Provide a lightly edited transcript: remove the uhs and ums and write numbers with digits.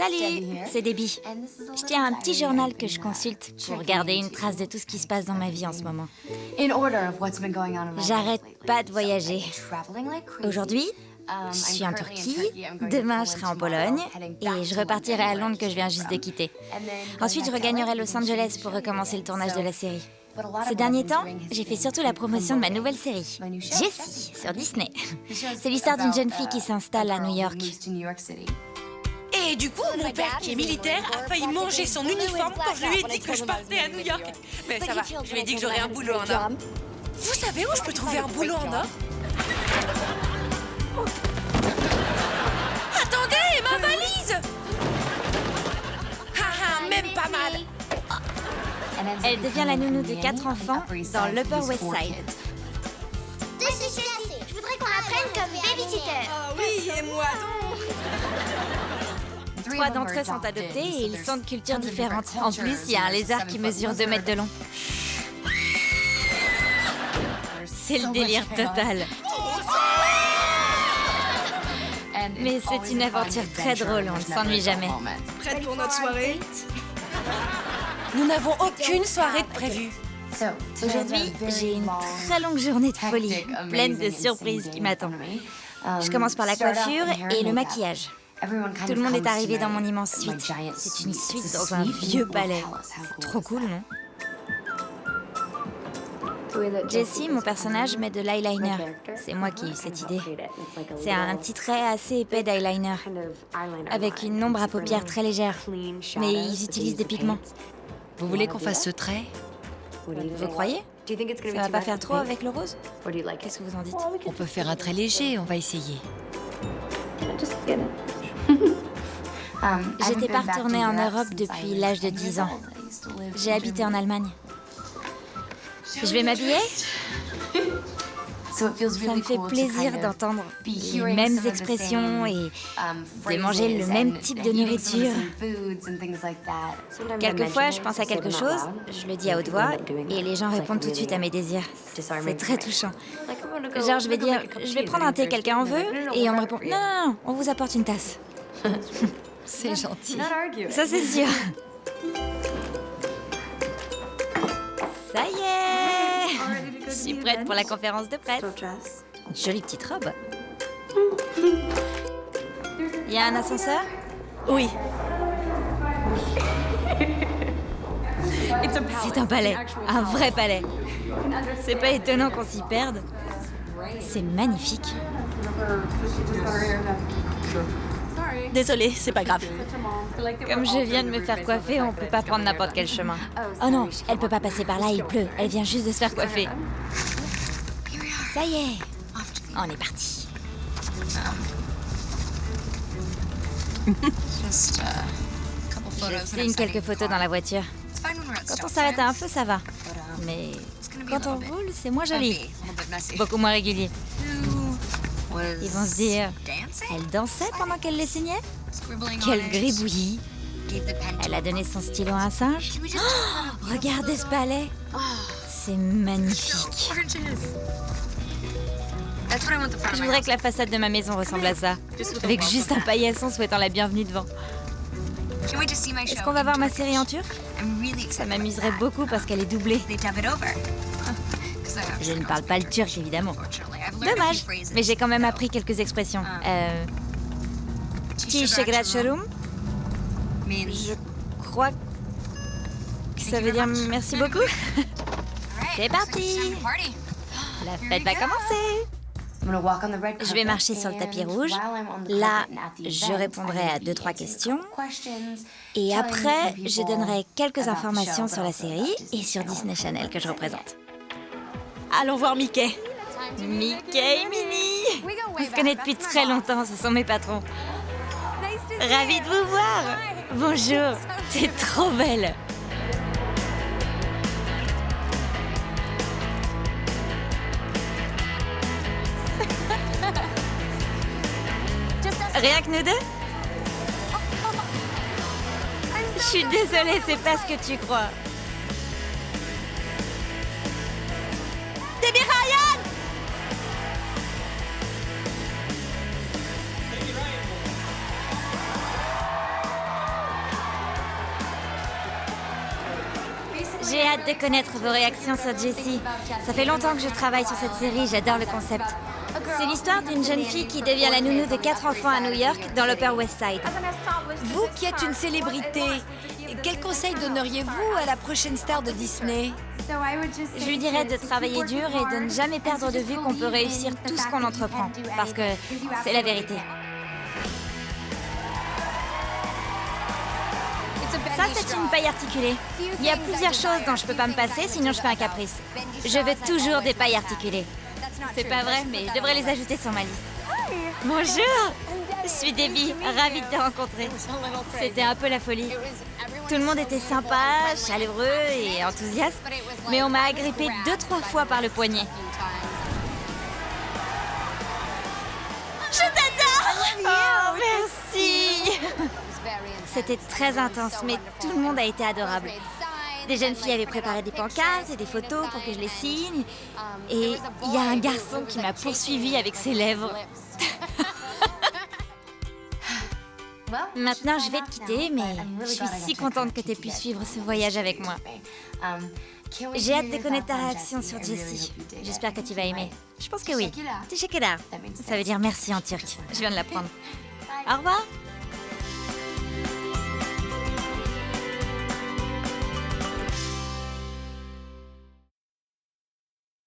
Salut, c'est Debbie. Je tiens un petit journal que je consulte pour garder une trace de tout ce qui se passe dans ma vie en ce moment. J'arrête pas de voyager. Aujourd'hui, je suis en Turquie, demain je serai en Pologne et je repartirai à Londres que je viens juste de quitter. Ensuite, je regagnerai Los Angeles pour recommencer le tournage de la série. Ces derniers temps, j'ai fait surtout la promotion de ma nouvelle série, Jessie, sur Disney. C'est l'histoire d'une jeune fille qui s'installe à New York. Et du coup, mon père, qui est militaire, a failli manger son uniforme quand je lui ai dit que je partais à New York. Mais ça va, je lui ai dit que j'aurais un boulot en or. Vous savez où je peux trouver un boulot en or? Attendez, ma valise! Haha, même pas mal. Elle devient la nounou de 4 enfants dans l'Upper West Side. Je voudrais qu'on apprenne comme babysitter. Ah oui, et moi donc. 3 d'entre eux sont adoptés et ils sont de cultures différentes. En plus, il y a un lézard qui mesure 2 mètres de long. C'est le délire total. Mais c'est une aventure très drôle, on ne s'ennuie jamais. Prête pour notre soirée? Nous n'avons aucune soirée de prévue. Aujourd'hui, j'ai une très longue journée de folie, pleine de surprises qui m'attendent. Je commence par la coiffure et le maquillage. Tout le monde est arrivé dans mon immense suite. C'est une suite dans un vieux palais. C'est trop cool, non? Jessie, mon personnage, met de l'eyeliner. C'est moi qui ai eu cette idée. C'est un petit trait assez épais d'eyeliner, avec une ombre à paupières très légère. Mais ils utilisent des pigments. Vous voulez qu'on fasse ce trait? Vous croyez? Ça va pas faire trop avec le rose? Qu'est-ce que vous en dites? On peut faire un trait léger, on va essayer. J'étais pas retournée en Europe depuis l'âge de 10 ans. J'ai habité en Allemagne. Je vais m'habiller? Ça me fait plaisir d'entendre les mêmes expressions et de manger le même type de nourriture. Quelquefois, je pense à quelque chose, je le dis à haute voix et les gens répondent tout de suite à mes désirs. C'est très touchant. Genre, je vais dire, je vais prendre un thé, quelqu'un en veut? Et on me répond, non, non, non, on vous apporte une tasse. C'est gentil. Ça, c'est sûr. Ça y est! Je suis prête pour la conférence de presse. Jolie petite robe. Il y a un ascenseur? Oui. C'est un palais, un vrai palais. C'est pas étonnant qu'on s'y perde. C'est magnifique. Désolée, c'est pas grave. Comme je viens de me faire coiffer, on peut pas prendre n'importe quel chemin. Oh non, elle peut pas passer par là, il pleut. Elle vient juste de se faire coiffer. Ça y est, on est parti. Je signe quelques photos dans la voiture. Quand on s'arrête à un feu, ça va. Mais quand on roule, c'est moins joli. Beaucoup moins régulier. Ils vont se dire, elle dansait pendant qu'elle les signait? Quelle gribouillis! Elle a donné son stylo à un singe? Oh, regardez ce palais! C'est magnifique. Je voudrais que la façade de ma maison ressemble à ça, avec juste un paillasson souhaitant la bienvenue devant. Est-ce qu'on va voir ma série en turc? Ça m'amuserait beaucoup parce qu'elle est doublée. Je ne parle pas le turc, évidemment. Dommage, mais j'ai quand même appris quelques expressions. Teşekkür ederim. Je crois que ça veut dire merci beaucoup. C'est parti! La fête va commencer! Je vais marcher sur le tapis rouge. Là, je répondrai à 2-3 questions. Et après, je donnerai quelques informations sur la série et sur Disney Channel que je représente. Allons voir Mickey. Mickey et Minnie! On se connaît depuis très longtemps, ce sont mes patrons. Ravie de vous voir! Bonjour, t'es trop belle! Rien que nous deux? Je suis désolée, c'est pas ce que tu crois. Debbie Ryan! de connaître vos réactions sur Jessie. Ça fait longtemps que je travaille sur cette série, j'adore le concept. C'est l'histoire d'une jeune fille qui devient la nounou de 4 enfants à New York, dans l'Upper West Side. Vous qui êtes une célébrité, quel conseil donneriez-vous à la prochaine star de Disney? Je lui dirais de travailler dur et de ne jamais perdre de vue qu'on peut réussir tout ce qu'on entreprend, parce que c'est la vérité. Ça, c'est une paille articulée. Il y a plusieurs choses dont je peux pas me passer, sinon je fais un caprice. Je veux toujours des pailles articulées. C'est pas vrai, mais je devrais les ajouter sur ma liste. Bonjour! Je suis Debbie, ravie de te rencontrer. C'était un peu la folie. Tout le monde était sympa, chaleureux et enthousiaste, mais on m'a agrippée 2-3 fois par le poignet. Je t'adore! Oh, merci! C'était très intense, mais tout le monde a été adorable. Des jeunes filles avaient préparé des pancartes et des photos pour que je les signe. Et il y a un garçon qui m'a poursuivi avec ses lèvres. Maintenant, je vais te quitter, mais je suis si contente que tu aies pu suivre ce voyage avec moi. J'ai hâte de connaître ta réaction sur Jessie. J'espère que tu vas aimer. Je pense que oui. Teşekkürler. Ça veut dire merci en turc. Je viens de l'apprendre. Au revoir.